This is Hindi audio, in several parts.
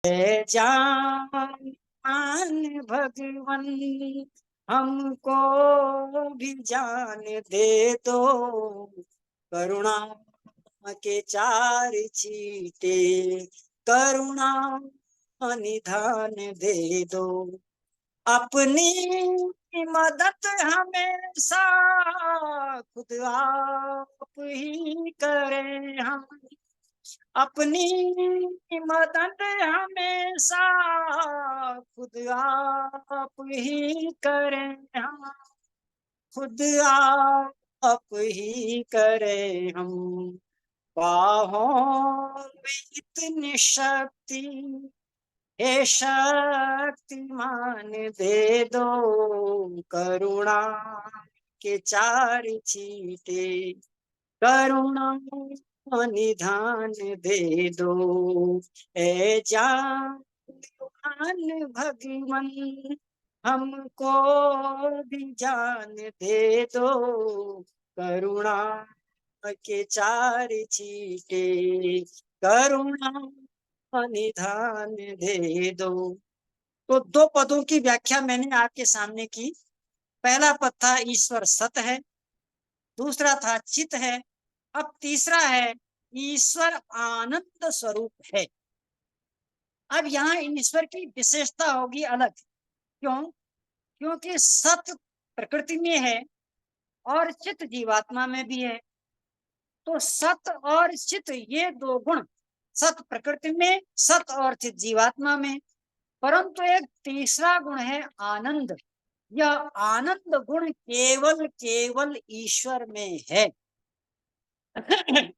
जान भगवन हमको भी जान दे दो, करुणा के चार चीटे करुणा निधान दे दो, अपनी मदद हमेशा खुद आप ही करें हम, अपनी मदद हमेशा खुद आप ही करें हम, खुद आप ही करें हम, बाहों में इतनी शक्ति हे शक्तिमान दे दो, करुणा के चार चीटे करुणा निधान दे दो, ए जान भगवन हमको भी जान दे दो, करुणा के चार चीटे करुणा निधान दे दो। तो दो पदों की व्याख्या मैंने आपके सामने की। पहला पद था ईश्वर सत है, दूसरा था चित है, अब तीसरा है ईश्वर आनंद स्वरूप है। अब यहाँ ईश्वर की विशेषता होगी अलग। क्यों? क्योंकि सत प्रकृति में है और चित जीवात्मा में भी है। तो सत और चित ये दो गुण, सत प्रकृति में, सत और चित जीवात्मा में, परंतु एक तीसरा गुण है आनंद। यह आनंद गुण केवल केवल ईश्वर में है।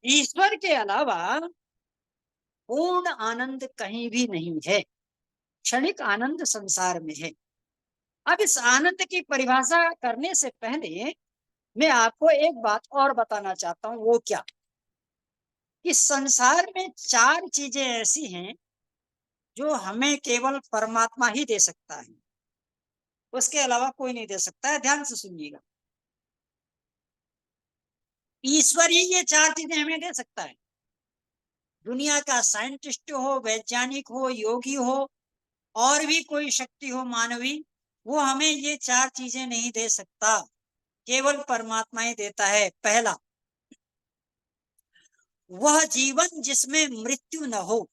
ईश्वर के अलावा पूर्ण आनंद कहीं भी नहीं है, क्षणिक आनंद संसार में है। अब इस आनंद की परिभाषा करने से पहले मैं आपको एक बात और बताना चाहता हूं। वो क्या? कि संसार में चार चीजें ऐसी हैं जो हमें केवल परमात्मा ही दे सकता है, उसके अलावा कोई नहीं दे सकता है। ध्यान से सुनिएगा, ईश्वर ही ये चार चीजें हमें दे सकता है। दुनिया का साइंटिस्ट हो, वैज्ञानिक हो, योगी हो, और भी कोई शक्ति हो मानवी, वो हमें ये चार चीजें नहीं दे सकता, केवल परमात्मा ही देता है। पहला, वह जीवन जिसमें मृत्यु न हो,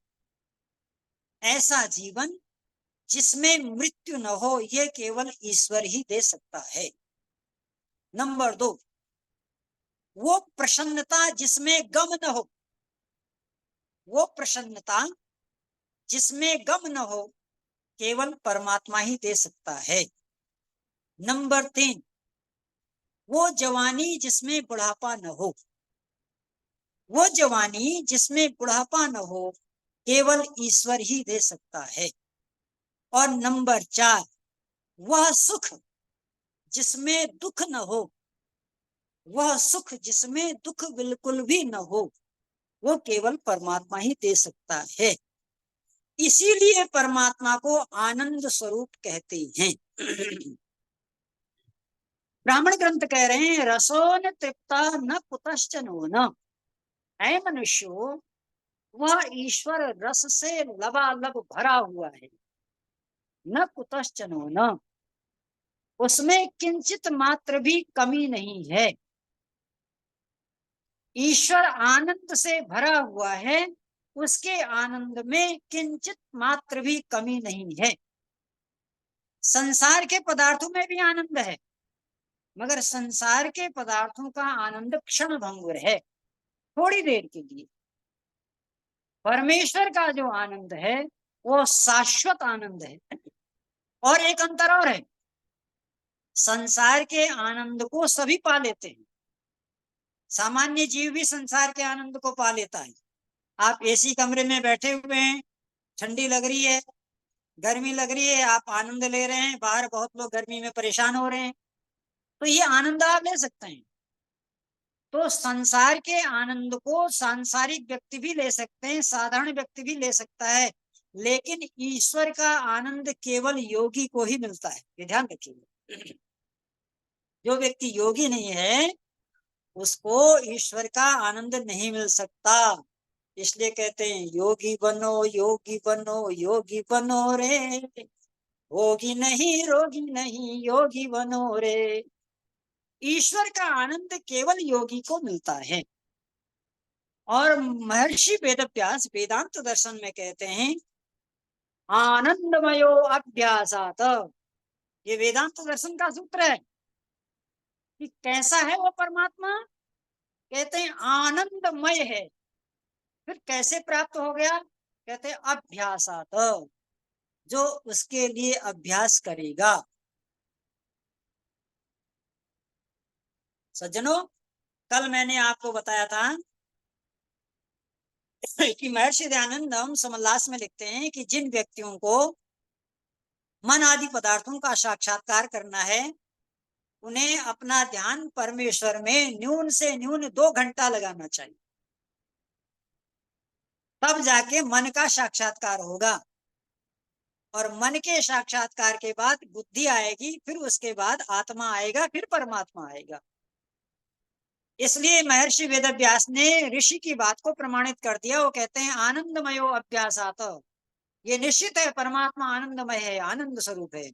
ऐसा जीवन जिसमें मृत्यु न हो, यह केवल ईश्वर ही दे सकता है। नंबर दो, वो प्रसन्नता जिसमें गम न हो, वो प्रसन्नता जिसमें गम न हो, केवल परमात्मा ही दे सकता है। नंबर तीन, वो जवानी जिसमें बुढ़ापा न हो, वो जवानी जिसमें बुढ़ापा न हो, केवल ईश्वर ही दे सकता है। और नंबर चार, वह सुख जिसमें दुख न हो, वह सुख जिसमें दुख बिल्कुल भी न हो, वो केवल परमात्मा ही दे सकता है। इसीलिए परमात्मा को आनंद स्वरूप कहते हैं। ब्राह्मण ग्रंथ कह रहे हैं, रसो न तृप्ता न कुतश्चनो न, ऐ मनुष्यो वह ईश्वर रस से लबालब भरा हुआ है, न कुतश्चनो न, उसमें किंचित मात्र भी कमी नहीं है। ईश्वर आनंद से भरा हुआ है, उसके आनंद में किंचित मात्र भी कमी नहीं है। संसार के पदार्थों में भी आनंद है, मगर संसार के पदार्थों का आनंद क्षण भंगुर है, थोड़ी देर के लिए। परमेश्वर का जो आनंद है वो शाश्वत आनंद है। और एक अंतर और है, संसार के आनंद को सभी पा लेते हैं, सामान्य जीव भी संसार के आनंद को पा लेता है। आप एसी कमरे में बैठे हुए हैं, ठंडी लग रही है, गर्मी लग रही है, आप आनंद ले रहे हैं, बाहर बहुत लोग गर्मी में परेशान हो रहे हैं, तो ये आनंद आप ले सकते हैं। तो संसार के आनंद को सांसारिक व्यक्ति भी ले सकते हैं, साधारण व्यक्ति भी ले सकता है, लेकिन ईश्वर का आनंद केवल योगी को ही मिलता है। ये ध्यान रखिए, जो व्यक्ति योगी नहीं है उसको ईश्वर का आनंद नहीं मिल सकता। इसलिए कहते हैं योगी बनो योगी बनो योगी बनो रे, होगी नहीं रोगी नहीं योगी बनो रे। ईश्वर का आनंद केवल योगी को मिलता है। और महर्षि वेदव्यास वेदांत दर्शन में कहते हैं आनंदमयो अभ्यासात, ये वेदांत दर्शन का सूत्र है कि कैसा है वो परमात्मा। कहते हैं आनंदमय है। फिर कैसे प्राप्त हो गया? कहते हैं अभ्यासात, जो उसके लिए अभ्यास करेगा। सज्जनों, कल मैंने आपको बताया था कि महर्षि दयानंद हम समल्लास में लिखते हैं कि जिन व्यक्तियों को मन आदि पदार्थों का साक्षात्कार करना है, उन्हें अपना ध्यान परमेश्वर में न्यून से न्यून 2 घंटा लगाना चाहिए, तब जाके मन का साक्षात्कार होगा। और मन के साक्षात्कार के बाद बुद्धि आएगी, फिर उसके बाद आत्मा आएगा, फिर परमात्मा आएगा। इसलिए महर्षि वेदव्यास ने ऋषि की बात को प्रमाणित कर दिया। वो कहते हैं आनंदमयो अभ्यासात, ये निश्चित है परमात्मा आनंदमय है, आनंद स्वरूप है।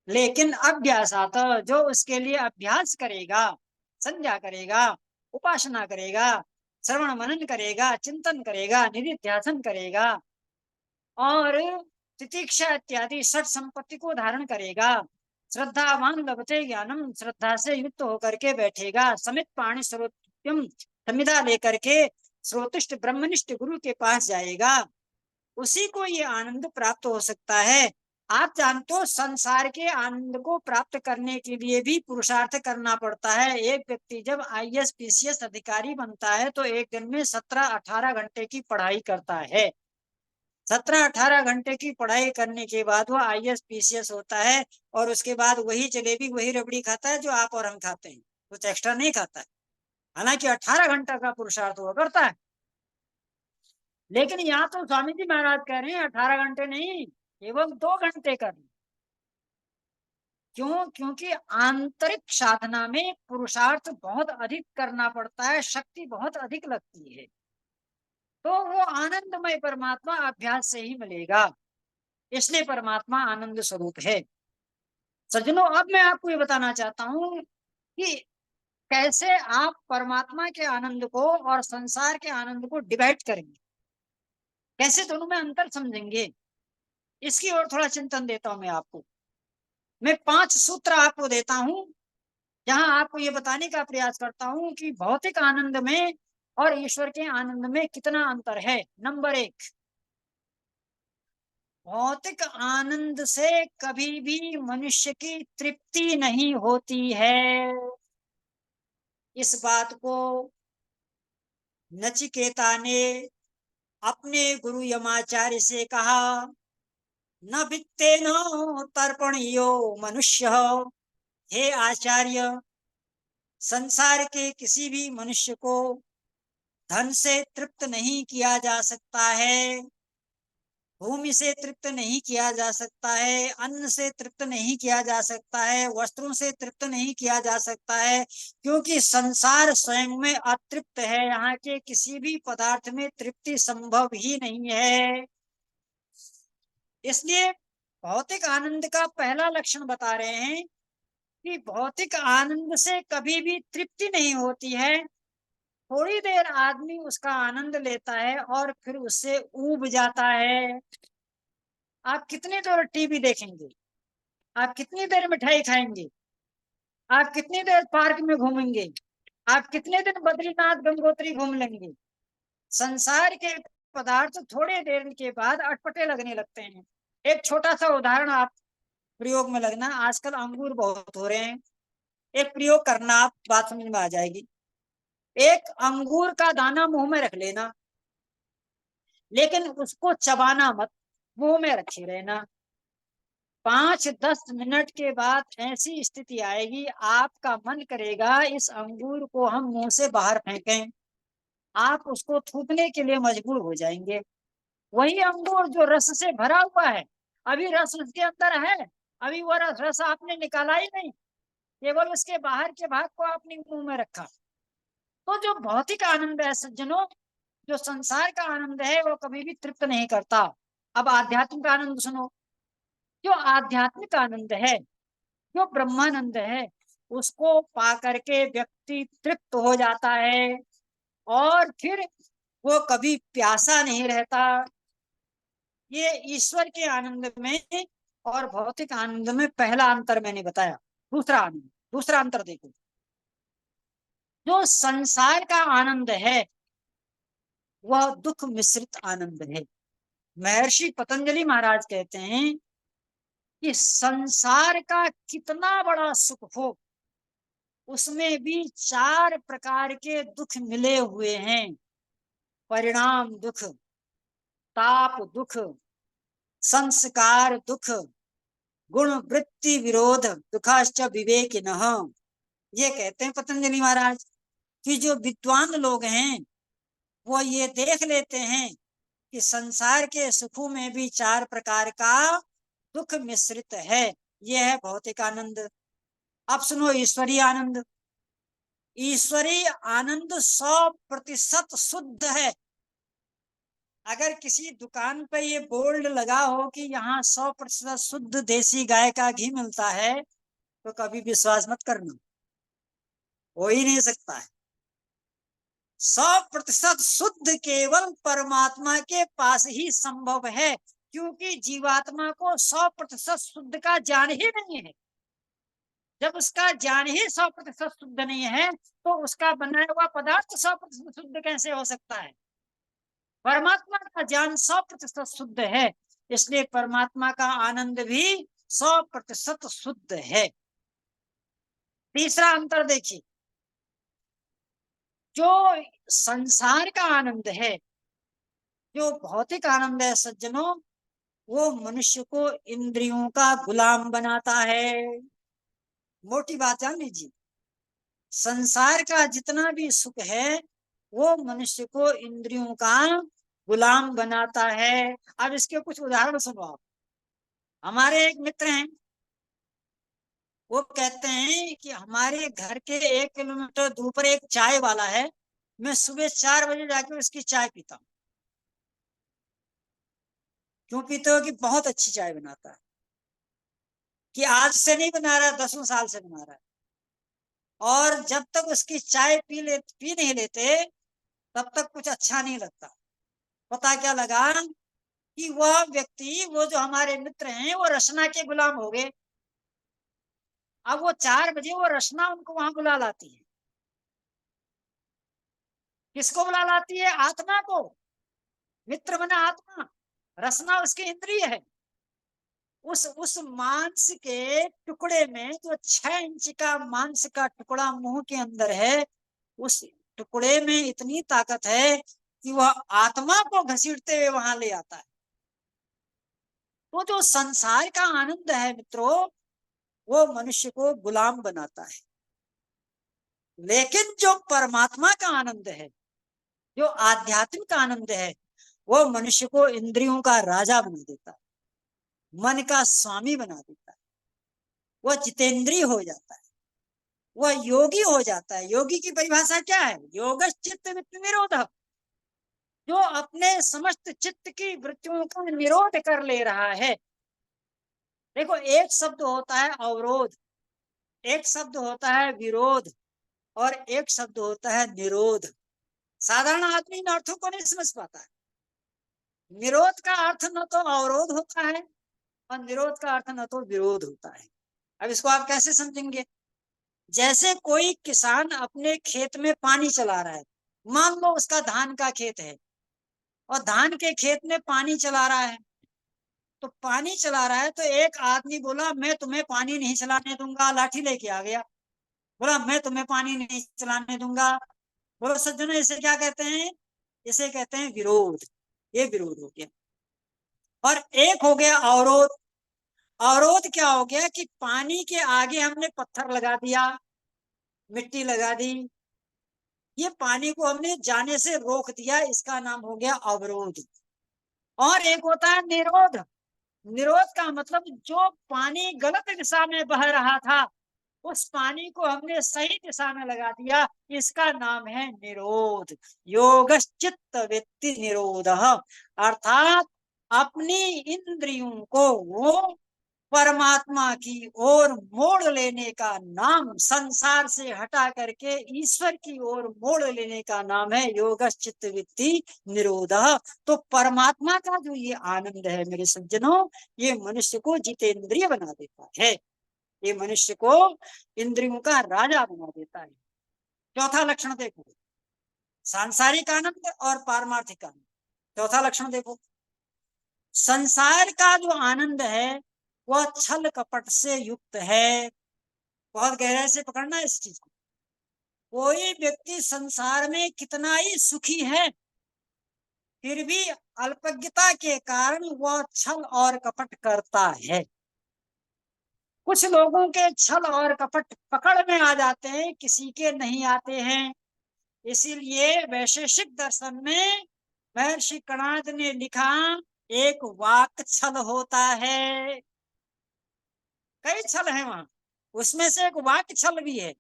लेकिन अभ्यासात, जो उसके लिए अभ्यास करेगा, संध्या करेगा, उपासना करेगा, श्रवण मनन करेगा, चिंतन करेगा, निधिध्यासन करेगा और तितिक्षा इत्यादि षट संपत्ति को धारण करेगा, श्रद्धावान लभते ज्ञानम, श्रद्धा से युक्त होकर के बैठेगा, समित पाणी श्रोत्यम, संविदा लेकर के श्रोतिष्ठ ब्रह्मनिष्ठ गुरु के पास जाएगा, उसी को ये आनंद प्राप्त हो सकता है। आप जानते हो संसार के आनंद को प्राप्त करने के लिए भी पुरुषार्थ करना पड़ता है। एक व्यक्ति जब आईएएस पीसीएस अधिकारी बनता है तो एक दिन में 17-18 घंटे की पढ़ाई करता है। 17-18 घंटे की पढ़ाई करने के बाद वो आईएएस पीसीएस होता है, और उसके बाद वही जलेबी वही रबड़ी खाता है जो आप और हम खाते हैं, कुछ एक्स्ट्रा नहीं खाता है। हालांकि 18 घंटा का पुरुषार्थ हुआ करता है। लेकिन यहाँ तो स्वामी जी महाराज कह रहे हैं 18 घंटे नहीं, केवल 2 घंटे करना। क्यों? क्योंकि आंतरिक साधना में पुरुषार्थ बहुत अधिक करना पड़ता है, शक्ति बहुत अधिक लगती है, तो वो आनंदमय परमात्मा अभ्यास से ही मिलेगा। इसलिए परमात्मा आनंद स्वरूप है। सज्जनों, अब मैं आपको ये बताना चाहता हूं कि कैसे आप परमात्मा के आनंद को और संसार के आनंद को डिवाइड करेंगे, कैसे दोनों में अंतर समझेंगे, इसकी ओर थोड़ा चिंतन देता हूं मैं आपको। मैं 5 सूत्र आपको देता हूं, जहां आपको ये बताने का प्रयास करता हूं कि भौतिक आनंद में और ईश्वर के आनंद में कितना अंतर है। नंबर 1, भौतिक आनंद से कभी भी मनुष्य की तृप्ति नहीं होती है। इस बात को नचिकेता ने अपने गुरु यमाचार्य से कहा, न वित्तेन तर्पणीयो मनुष्य। हे आचार्य, संसार के किसी भी मनुष्य को धन से तृप्त नहीं किया जा सकता है, भूमि से तृप्त नहीं किया जा सकता है, अन्न से तृप्त नहीं किया जा सकता है, वस्त्रों से तृप्त नहीं किया जा सकता है, क्योंकि संसार स्वयं में अतृप्त है। यहाँ के किसी भी पदार्थ में तृप्ति संभव ही नहीं है। इसलिए भौतिक आनंद का पहला लक्षण बता रहे हैं कि भौतिक आनंद से कभी भी तृप्ति नहीं होती है। थोड़ी देर आदमी उसका आनंद लेता है और फिर उससे ऊब जाता है। आप कितनी देर टीवी देखेंगे, आप कितनी देर मिठाई खाएंगे, आप कितनी देर पार्क में घूमेंगे, आप कितने दिन बद्रीनाथ गंगोत्री घूम लेंगे। संसार के पदार्थ थोड़े देर के बाद अटपटे लगने लगते हैं। एक छोटा सा उदाहरण आप प्रयोग में लगना, आजकल अंगूर बहुत हो रहे हैं, एक प्रयोग करना, आप बात समझ में आ जाएगी। एक अंगूर का दाना मुंह में रख लेना, लेकिन उसको चबाना मत, मुंह में रखे रहना। 5-10 मिनट के बाद ऐसी स्थिति आएगी, आपका मन करेगा इस अंगूर को हम मुंह से बाहर फेंकें, आप उसको थूकने के लिए मजबूर हो जाएंगे। वही अंगूर जो रस से भरा हुआ है, अभी रस उसके अंदर है, अभी वो रस आपने निकाला ही नहीं, केवल उसके बाहर के भाग को आपने मुंह में रखा। तो जो भौतिक आनंद है सज्जनों, जो संसार का आनंद है वो कभी भी तृप्त नहीं करता। अब आध्यात्मिक आनंद सुनो। जो आध्यात्मिक आनंद है, जो ब्रह्मानंद है, उसको पा करके व्यक्ति तृप्त हो जाता है और फिर वो कभी प्यासा नहीं रहता। ये ईश्वर के आनंद में और भौतिक आनंद में पहला अंतर मैंने बताया। दूसरा आनंद, दूसरा अंतर देखो। जो संसार का आनंद है वह दुख मिश्रित आनंद है। महर्षि पतंजलि महाराज कहते हैं कि संसार का कितना बड़ा सुख हो, उसमें भी 4 प्रकार के दुख मिले हुए हैं। परिणाम दुख, ताप दुख, संस्कार दुख, गुण वृत्ति विरोध दुखाश्च विवेकिनः। ये कहते हैं पतंजलि महाराज कि जो विद्वान लोग हैं वो ये देख लेते हैं कि संसार के सुखों में भी 4 प्रकार का दुख मिश्रित है। यह है भौतिक आनंद। अब सुनो ईश्वरीय आनंद। ईश्वरीय आनंद 100% शुद्ध है। अगर किसी दुकान पे ये बोर्ड लगा हो कि यहाँ 100% शुद्ध देसी गाय का घी मिलता है तो कभी विश्वास मत करना, हो ही नहीं सकता है। 100% शुद्ध केवल परमात्मा के पास ही संभव है, क्योंकि जीवात्मा को 100% शुद्ध का ज्ञान ही नहीं है। जब उसका ज्ञान ही 100% शुद्ध नहीं है तो उसका बनाया हुआ पदार्थ 100% शुद्ध कैसे हो सकता है। परमात्मा का ज्ञान 100% शुद्ध है, इसलिए परमात्मा का आनंद भी 100% शुद्ध है। तीसरा अंतर देखिए। जो संसार का आनंद है, जो भौतिक आनंद है सज्जनों, वो मनुष्य को इंद्रियों का गुलाम बनाता है। मोटी बात जान लीजिए, संसार का जितना भी सुख है वो मनुष्य को इंद्रियों का गुलाम बनाता है। अब इसके कुछ उदाहरण सुनो आप। हमारे एक मित्र हैं, वो कहते हैं कि हमारे घर के 1 किलोमीटर दूर पर एक चाय वाला है, मैं सुबह 4 बजे जाके उसकी चाय पीता हूँ। क्यों पीते हो? कि बहुत अच्छी चाय बनाता है, कि आज से नहीं बना रहा, 10 साल से बना रहा है। और जब तक उसकी चाय पी नहीं लेते तब तक कुछ अच्छा नहीं लगता। पता क्या लगा कि वह व्यक्ति, वो जो हमारे मित्र हैं, वो रसना के गुलाम हो गए। अब वो 4 बजे वो रसना उनको वहां बुला लाती है। किसको बुला लाती है? आत्मा को। मित्र बना आत्मा, रसना उसकी इंद्रिय है। उस मांस के टुकड़े में जो 6 इंच का मांस का टुकड़ा मुंह के अंदर है, उस टुकड़े में इतनी ताकत है कि वह आत्मा को घसीटते हुए वहां ले आता है। तो जो संसार का आनंद है मित्रों, वो मनुष्य को गुलाम बनाता है। लेकिन जो परमात्मा का आनंद है, जो आध्यात्मिक आनंद है, वो मनुष्य को इंद्रियों का राजा बना देता है, मन का स्वामी बना देता है। वह जितेंद्रिय हो जाता है, वह योगी हो जाता है। योगी की परिभाषा क्या है? योगश्चित्त वृत्ति निरोध। जो अपने समस्त चित्त की वृत्तियों का निरोध कर ले रहा है। देखो, एक शब्द होता है अवरोध, एक शब्द होता है विरोध, और एक शब्द होता है निरोध। साधारण आदमी इन अर्थों को नहीं समझ पाता है। निरोध का अर्थ न तो अवरोध होता है और निरोध का अर्थ न तो विरोध होता है। अब इसको आप कैसे समझेंगे? जैसे कोई किसान अपने खेत में पानी चला रहा है। मान लो उसका धान का खेत है और धान के खेत में पानी चला रहा है। तो पानी चला रहा है तो एक आदमी बोला मैं तुम्हें पानी नहीं चलाने दूंगा, लाठी लेके आ गया, बोला मैं तुम्हें पानी नहीं चलाने दूंगा। बोलो सज्जनों, इसे क्या कहते हैं? इसे कहते हैं विरोध। ये विरोध हो गया। और एक हो गया अवरोध। अवरोध क्या हो गया कि पानी के आगे हमने पत्थर लगा दिया, मिट्टी लगा दी, ये पानी को हमने जाने से रोक दिया, इसका नाम हो गया अवरोध। और एक होता है निरोध। निरोध का मतलब जो पानी गलत दिशा में बह रहा था उस पानी को हमने सही दिशा में लगा दिया, इसका नाम है निरोध। योगश्चित्त वृत्ति निरोध, अर्थात अपनी इंद्रियों को वो परमात्मा की ओर मोड़ लेने का नाम, संसार से हटा करके ईश्वर की ओर मोड़ लेने का नाम है योगश्चित्त वृत्ति निरोध। तो परमात्मा का जो ये आनंद है मेरे सज्जनों, ये मनुष्य को जितेंद्रिय बना देता है, ये मनुष्य को इंद्रियों का राजा बना देता है। चौथा लक्षण देखो, सांसारिक आनंद और पारमार्थिक आनंद। चौथा लक्षण देखो, संसार का जो आनंद है वह छल कपट से युक्त है। बहुत गहराई से पकड़ना है इस चीज को। कोई व्यक्ति संसार में कितना ही सुखी है, फिर भी अल्पज्ञता के कारण वह छल और कपट करता है। कुछ लोगों के छल और कपट पकड़ में आ जाते हैं, किसी के नहीं आते हैं। इसीलिए वैशेषिक दर्शन में महर्षि कणाद ने लिखा, एक वाक छल होता है। कई छल है वहां, उसमें से एक वाक छल भी है,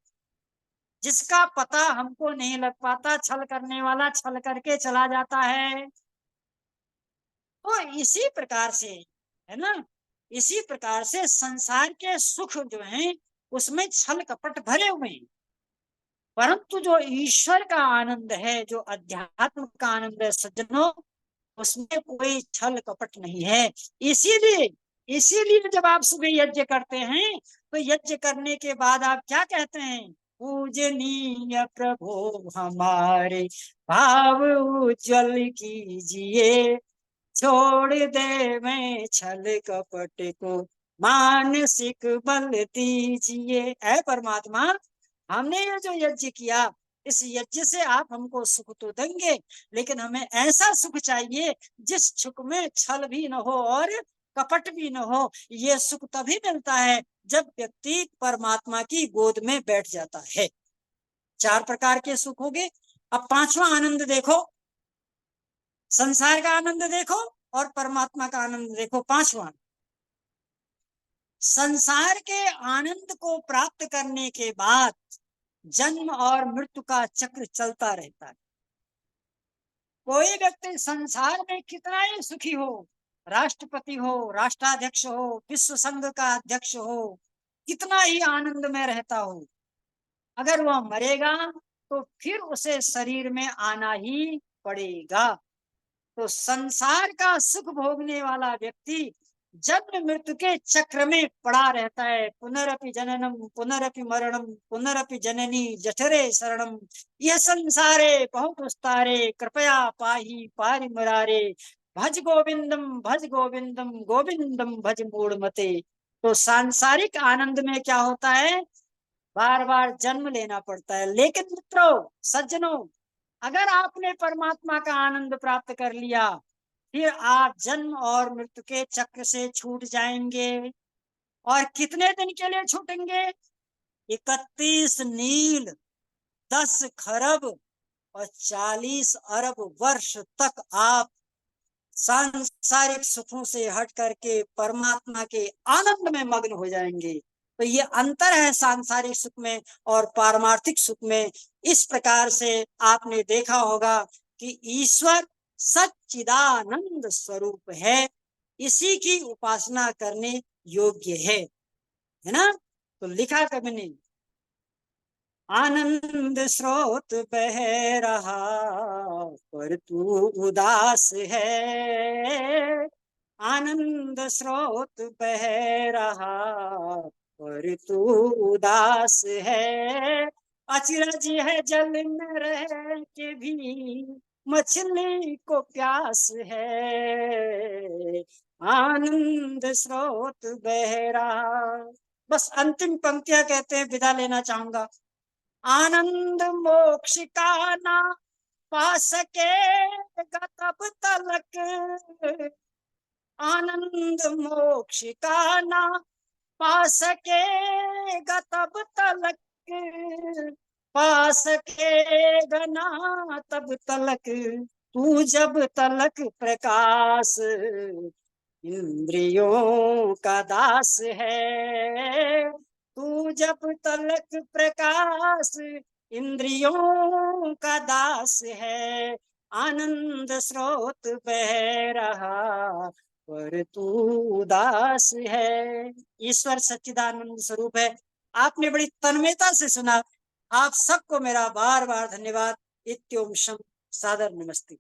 जिसका पता हमको नहीं लग पाता, छल करने वाला छल करके चला जाता है। तो इसी प्रकार से, है ना, इसी प्रकार से संसार के सुख जो हैं उसमें छल कपट भरे हुए हैं, परंतु जो ईश्वर का आनंद है, जो अध्यात्म का आनंद है सज्जनों, उसमें कोई छल कपट नहीं है। इसीलिए इसीलिए जब आप सुबह यज्ञ करते हैं तो यज्ञ करने के बाद आप क्या कहते हैं, पूजनीय प्रभु हमारे भाव उज्जवल कीजिए, छोड़ दे मैं छल कपट को मानसिक बल दीजिए। ऐ परमात्मा, हमने ये जो यज्ञ किया, इस यज्ञ से आप हमको सुख तो देंगे, लेकिन हमें ऐसा सुख चाहिए जिस सुख में छल भी न हो और कपट भी न हो। ये सुख तभी मिलता है जब व्यक्ति परमात्मा की गोद में बैठ जाता है। चार प्रकार के सुख हो गए। अब पांचवा आनंद देखो, संसार का आनंद देखो और परमात्मा का आनंद देखो। पांचवा, संसार के आनंद को प्राप्त करने के बाद जन्म और मृत्यु का चक्र चलता रहता है। कोई व्यक्ति संसार में कितना ही सुखी हो, राष्ट्रपति हो, राष्ट्राध्यक्ष हो, विश्व संघ का अध्यक्ष हो, कितना ही आनंद में रहता हो, अगर वह मरेगा तो फिर उसे शरीर में आना ही पड़ेगा। तो संसार का सुख भोगने वाला व्यक्ति जन्म मृत्यु के चक्र में पड़ा रहता है। पुनरपि जननम पुनरपि मरणम पुनरपि जननी जठरे शरणम, यह संसारे बहुत उस्तारे, कृपया पाही पारि मुरारे, भज गोविंदम भज गोविंदम गोविंदम भज मूढ़मते। तो सांसारिक आनंद में क्या होता है, बार बार जन्म लेना पड़ता है। लेकिन मित्रों, सज्जनों, अगर आपने परमात्मा का आनंद प्राप्त कर लिया, फिर आप जन्म और मृत्यु के चक्र से छूट जाएंगे। और कितने दिन के लिए छूटेंगे, 31 नील, 10 खरब और 40 अरब वर्ष तक आप सांसारिक सुखों से हट करके परमात्मा के आनंद में मग्न हो जाएंगे। तो ये अंतर है सांसारिक सुख में और पारमार्थिक सुख में। इस प्रकार से आपने देखा होगा कि ईश्वर सच्चिदानंद स्वरूप है, इसी की उपासना करने योग्य है ना। तो लिखा कभी नहीं, आनंद स्रोत बह रहा पर तू उदास है, आनंद स्रोत बह रहा पर तू उदास है, अचरज है जल में रह के भी मछली को प्यास है, आनंद स्रोत बह रहा। बस अंतिम पंक्तियां कहते हैं, विदा लेना चाहूंगा। आनंद मोक्ष का ना पा सकेगा तब तलक, आनंद मोक्ष का ना पा सकेगा तब तलक, पा सकेगा ना तब तलक, तू जब तलक प्रकाश इंद्रियों का दास है, तू जब तलक प्रकाश इंद्रियों का दास है, आनंद स्रोत बह रहा पर तू उदास है। ईश्वर सच्चिदानंद स्वरूप है। आपने बड़ी तन्मयता से सुना। आप सबको मेरा बार बार धन्यवाद। इत्योम शम, सादर नमस्ते।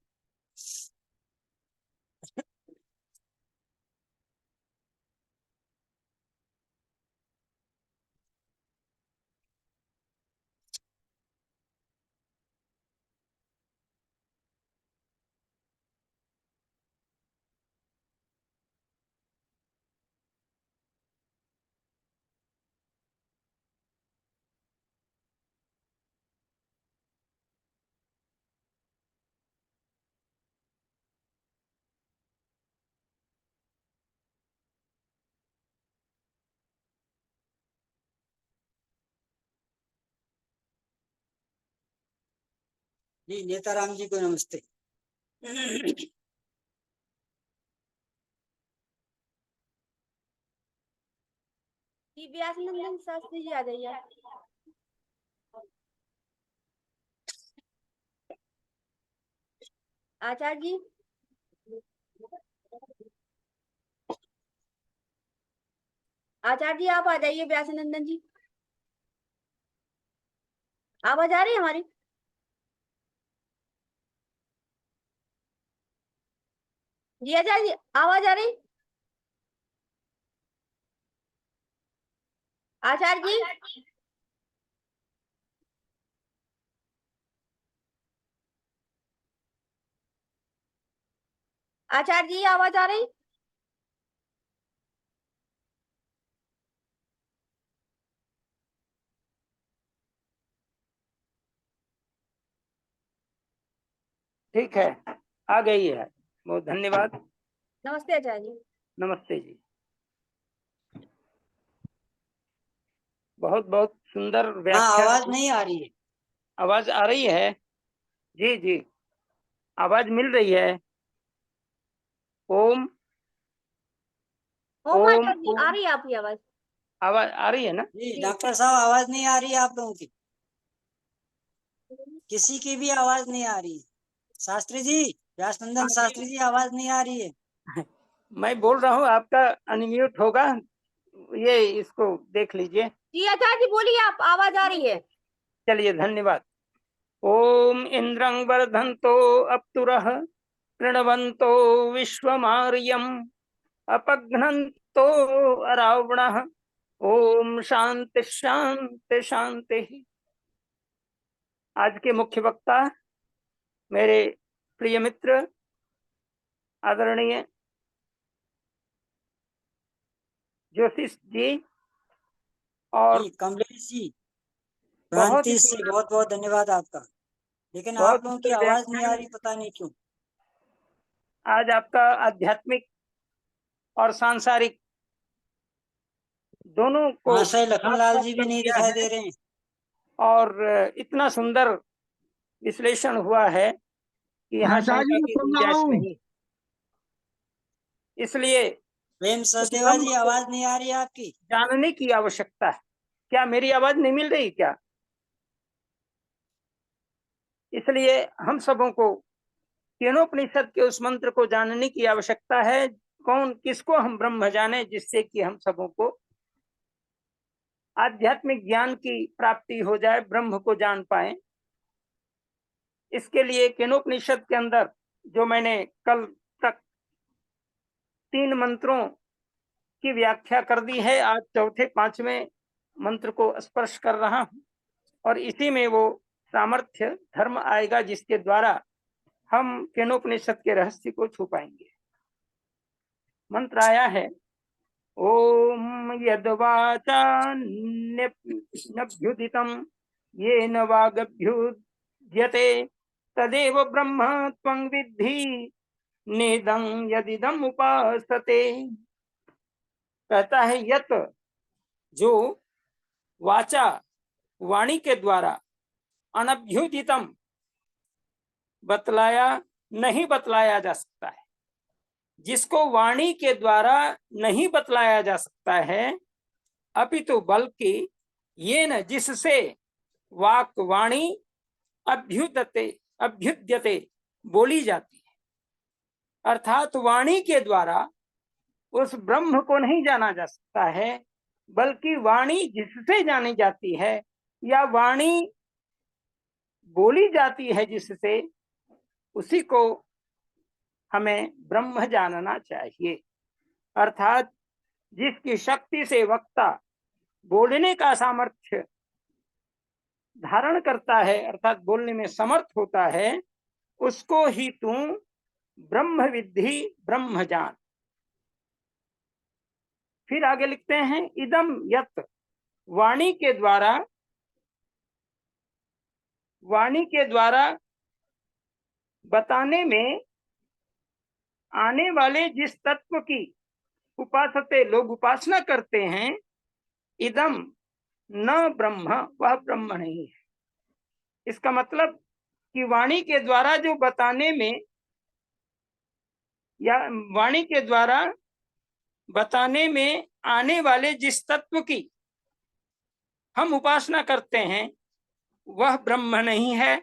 जी, नेताराम जी को नमस्ते। जी व्यासनंदन शास्त्री जी आ जाइए। आचार्य जी, आचार्य जी आप आ जाइए। व्यासनंदन जी, आवाज आ रही है हमारी? जी आचार्य जी, आवाज आ रही? आचार्य जी, आचार्य जी आवाज आ रही? ठीक है, आ गई है। बहुत धन्यवाद। नमस्ते आचार्य जी। नमस्ते जी। बहुत बहुत सुंदर हाँ, व्याख्या। आवाज नहीं आ रही है। आवाज आ रही है? जी जी, आवाज मिल रही है। ओम ओम ओम आचार्य जी आ ओम। रही है आपकी आवाज? आवाज आ रही है ना? जी जी। डॉक्टर साहब, आवाज नहीं आ रही है आप लोगों की? किसी की भी आवाज नहीं आ रही। शास्त्री जी, व्यासनंदन शास्त्री जी, आवाज नहीं आ रही है। मैं बोल रहा हूँ, आपका अनम्यूट होगा, ये इसको देख लीजिए। जी आचार्य जी बोलिए, आप आवाज आ रही है। चलिए, धन्यवाद। ओम इंद्रं वर्धन्तो अप्तुरः प्रणवन्तो विश्वमार्यम् अपघ्नन्तो अरावणः। ओम शांति शांति शांति। आज के मुख्य वक्ता मेरे प्रिय मित्र आदरणीय ज्योतिष जी और जी कमलेश जी, बहुत ही भ्रांति से बहुत बहुत धन्यवाद आपका। लेकिन बहुत आप लोगों की सुंदर आवाज नहीं आ व्याख्यान। रही, पता नहीं क्यों। आज आपका आध्यात्मिक और सांसारिक दोनों को महाशय लखनलाल साथ जी भी कर नहीं दिया दिखाई है दे रहे हैं। और इतना सुंदर विश्लेषण हुआ है कि यहाँ शंका की गुंजाइश नहीं। इसलिए प्रेम उस सचदेवा ब्रह्म जी, को आवाज नहीं आ रही है आपकी। जानने की आवश्यकता है। क्या मेरी आवाज नहीं मिल रही क्या? इसलिए हम सबों को केनोपनिषद के उस मंत्र को जानने की आवश्यकता है। कौन किसको हम ब्रह्म जाने, जिससे कि हम सबों को आध्यात्मिक ज्ञान की प्राप्ति हो जाए, ब्रह्म को जान पाए। इसके लिए केनोपनिषद के अंदर जो मैंने कल तक 3 मंत्रों की व्याख्या कर दी है, आज चौथे 5वें मंत्र को स्पर्श कर रहा हूं और इसी में वो सामर्थ्य धर्म आएगा जिसके द्वारा हम केनोपनिषद के रहस्य को छू पाएंगे। मंत्र आया है, ओम यद्वाचान्यभ्युदितं येन वागभ्युद्यते तदेव ब्रह्म त्वं विद्धि नेदं यदिदम उपासते। कहता है, यत जो वाचा वाणी के द्वारा अनभ्युदितम बतलाया नहीं बतलाया जा सकता है, जिसको वाणी के द्वारा नहीं बतलाया जा सकता है, अपितु बल्कि ये न जिससे वाक वाणी अभ्युद्यते बोली जाती है, अर्थात वाणी के द्वारा उस ब्रह्म को नहीं जाना जा सकता है, बल्कि वाणी जिससे जानी जाती है या वाणी बोली जाती है जिससे, उसी को हमें ब्रह्म जानना चाहिए। अर्थात जिसकी शक्ति से वक्ता बोलने का सामर्थ्य धारण करता है, अर्थात बोलने में समर्थ होता है, उसको ही तू ब्रह्म विद्धि, ब्रह्म जान। फिर आगे लिखते हैं, इदम यत्, वाणी के द्वारा बताने में आने वाले जिस तत्व की उपासते लोग उपासना करते हैं, इदम न ब्रह्म, वह ब्रह्म नहीं है। इसका मतलब कि वाणी के द्वारा जो बताने में या वाणी के द्वारा बताने में आने वाले जिस तत्व की हम उपासना करते हैं, वह ब्रह्म नहीं है।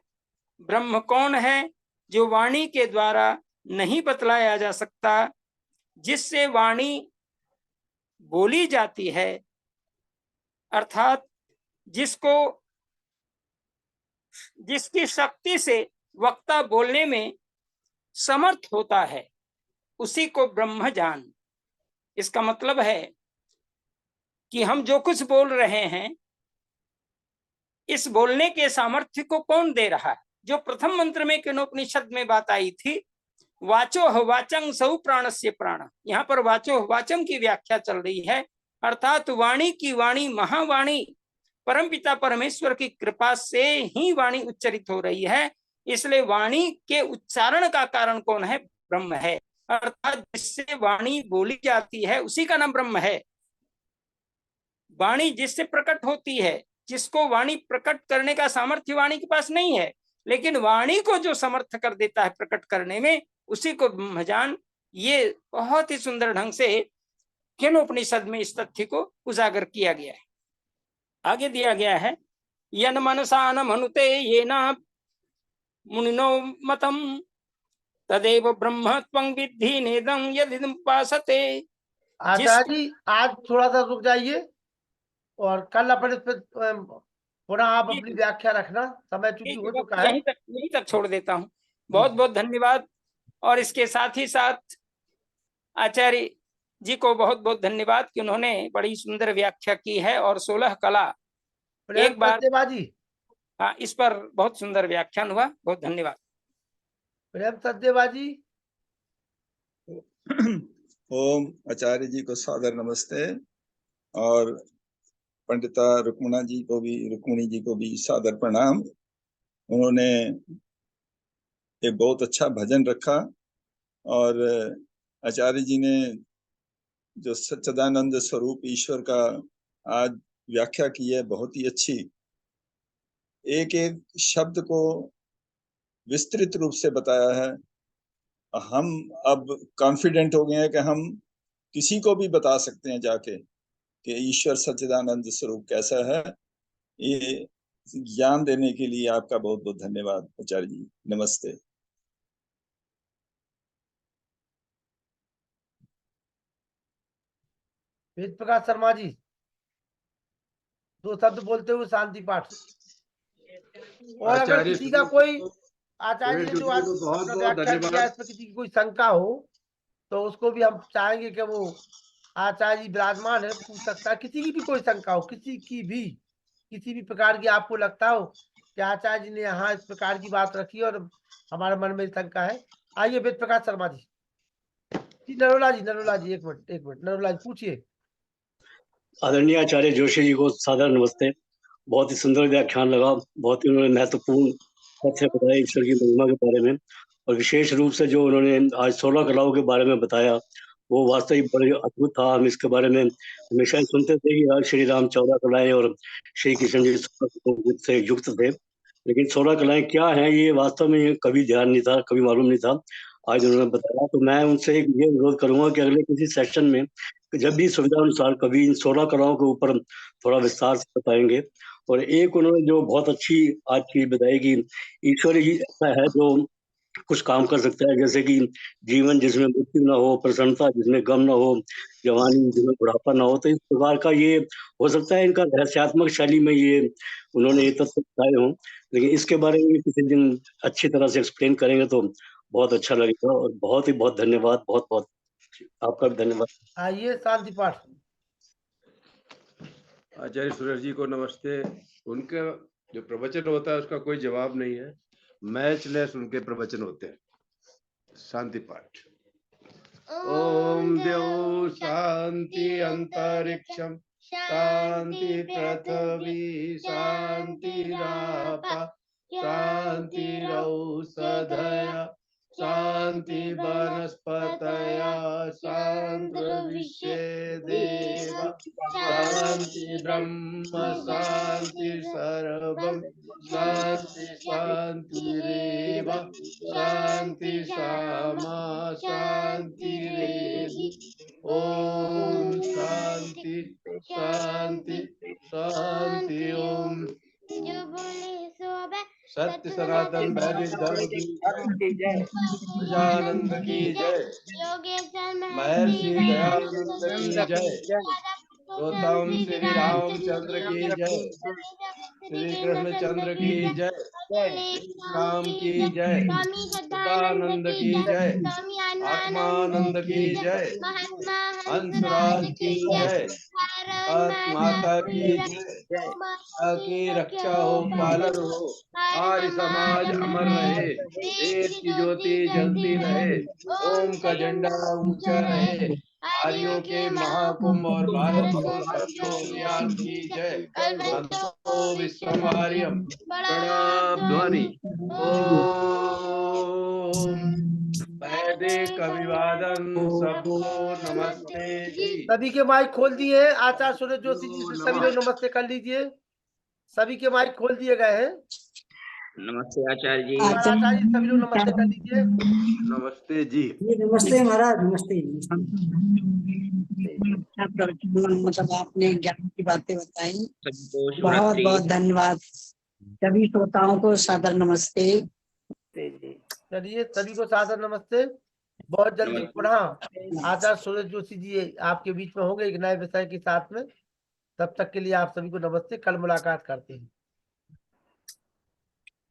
ब्रह्म कौन है? जो वाणी के द्वारा नहीं बतलाया जा सकता, जिससे वाणी बोली जाती है, अर्थात जिसकी शक्ति से वक्ता बोलने में समर्थ होता है, उसी को ब्रह्म जान। इसका मतलब है कि हम जो कुछ बोल रहे हैं, इस बोलने के सामर्थ्य को कौन दे रहा है? जो प्रथम मंत्र में केनोपनिषद में बात आई थी, वाचो वाचंग सौ प्राणस्य प्राण, यहाँ पर वाचो वाचम की व्याख्या चल रही है, अर्थात वाणी की वाणी, महावाणी परमपिता परमेश्वर की कृपा से ही वाणी उच्चरित हो रही है। इसलिए वाणी के उच्चारण का कारण कौन है? ब्रह्म है। अर्थात जिससे वाणी बोली जाती है, उसी का नाम ब्रह्म है। वाणी जिससे प्रकट होती है, जिसको वाणी प्रकट करने का सामर्थ्य वाणी के पास नहीं है, लेकिन वाणी को जो समर्थ कर देता है प्रकट करने में, उसी को ब्रह्मजान। ये बहुत ही सुंदर ढंग से केनोपनिषद में इस तथ्य को उजागर किया गया है। आगे दिया गया है, यन मनसा न मनुते येन मुनिनो मतम तदेव ब्रह्म त्वं विद्धि नेदं यदिमुपासते। आचार्य जी, आज थोड़ा सा रुक जाइए और कल अपन इस पर पुनः आप अपनी व्याख्या रखना, समय चूंकि हो चुका है। यहीं तक छोड़ देता हूँ। बहुत बहुत धन्यवाद। और इसके साथ ही साथ आचार्य जी को बहुत बहुत धन्यवाद कि उन्होंने बड़ी सुंदर व्याख्या की है और 16 कला एक बार सत्यवाजी, हाँ, इस पर बहुत सुंदर व्याख्यान हुआ। बहुत धन्यवाद। प्रेम सत्यवाजी। ओम आचार्य जी को सादर नमस्ते और पंडिता रुक्मिणी जी को भी सादर प्रणाम। उन्होंने एक बहुत अच्छा भजन रखा और आचार्य जी ने जो सच्चिदानंद स्वरूप ईश्वर का आज व्याख्या की है, बहुत ही अच्छी। एक एक शब्द को विस्तृत रूप से बताया है। हम अब कॉन्फिडेंट हो गए हैं कि हम किसी को भी बता सकते हैं जाके कि ईश्वर सच्चिदानंद स्वरूप कैसा है। ये ज्ञान देने के लिए आपका बहुत बहुत धन्यवाद आचार्य जी। नमस्ते। वेद प्रकाश शर्मा जी, 2 शब्द बोलते हुए शांति पाठ। और अगर किसी का कोई आचार्य जी ने जो आज अपना व्याख्या किया, इस पर किसी की कोई शंका हो तो उसको भी हम चाहेंगे कि वो आचार्य जी विराजमान है, पूछ सकता है। किसी की भी कोई शंका हो, किसी भी प्रकार की आपको लगता हो कि आचार्य जी ने यहाँ इस प्रकार की बात रखी और हमारे मन में शंका है, आइए वेद प्रकाश शर्मा जी। नरोला जी एक मिनट नरोला जी पूछिए। आदरणीय आचार्य जोशी जी को सादर नमस्ते। बहुत ही सुंदर व्याख्यान लगा। बहुत ही उन्होंने महत्वपूर्ण तथ्य बताया ईश्वर की महिमा के बारे में, और विशेष रूप से जो उन्होंने आज 16 कलाओं के बारे में बताया, वो वास्तविक बड़े अद्भुत था। हम इसके बारे में हमेशा सुनते थे कि श्री राम 14 कलाएं और श्री कृष्ण जी से युक्त थे, लेकिन 16 कलाएं क्या हैं ये वास्तव में कभी ध्यान नहीं था, कभी मालूम नहीं था। आज उन्होंने बताया, तो मैं उनसे एक ये अनुरोध करूंगा कि अगले किसी सेशन में जब भी सुविधा अनुसार कभी इन 16 कलाओं के ऊपर थोड़ा विस्तार से बताएंगे। और एक उन्होंने जो बहुत अच्छी आज चीज बताई कि ईश्वर ही ऐसा है जो कुछ काम कर सकता है, जैसे कि जीवन जिसमें मृत्यु ना हो, प्रसन्नता जिसमें गम ना हो, जवानी जिसमें बुढ़ापा ना हो। तो इस प्रकार का ये हो सकता है इनका रहस्यात्मक शैली में ये उन्होंने ये तत्व बताए हों, लेकिन इसके बारे में किसी दिन अच्छी तरह से एक्सप्लेन करेंगे तो बहुत अच्छा लगेगा। और बहुत ही बहुत धन्यवाद, बहुत बहुत आपका भी धन्यवाद। आइए शांति पाठ। आचार्य सुरेश जी को नमस्ते। उनका जो प्रवचन होता है उसका कोई जवाब नहीं है, मैचलेस उनके प्रवचन होते हैं। शांति पाठ। ओम देव शांति अंतरिक्षम शांति पृथ्वी शांति रापा शांति रौषधया शांति वनस्पतया शांति विश्वे देवा शांति ब्रह्म शांति सर्वम शांति शांतिरेव शांति श्यामा शांतिरेधि। ओम शांति शांति शांति। ओम सत्य सनातन वैदिक धर्म की जय। सच्चिदानंद की जय। महर्षि दयानंद की जय। गौतम श्री रामचंद्र की जय। श्री कृष्णचंद्र की जय। राम की जय। सदानंद की जय। आत्मानंद की जय। हंसराज की जय। माता की जय। की रक्षा हो, पालन हो, आर्य समाज अमर रहे, देश की ज्योति जलती रहे, ओम का झंडा ऊंचा रहे, आर्यों के महाकुंभ और भारत को स्वच्छ अभियान की जय। संतो विश्वमार्यम प्रणव ध्वनि। ओम वैदिक अभिवादन सबको नमस्ते जी। सभी के माइक खोल दिए हैं। आचार्य सुरेश जोशी जी से सभी लोग नमस्ते कर लीजिए। सभी के माइक खोल दिए गए हैं। नमस्ते आचार्य जी। आचार्य जी सभी लोग नमस्ते कर लीजिए। नमस्ते जी। नमस्ते महाराज, नमस्ते। मतलब आपने ज्ञान की बातें बताई, सबको बहुत बहुत धन्यवाद। सभी श्रोताओं को सादर नमस्ते। चलिए सभी को सादर नमस्ते। बहुत जल्दी पुनः आचार्य सुरेश जोशी जी आपके बीच में होंगे एक नए विषय के साथ में। तब तक के लिए आप सभी को नमस्ते। कल मुलाकात करते हैं।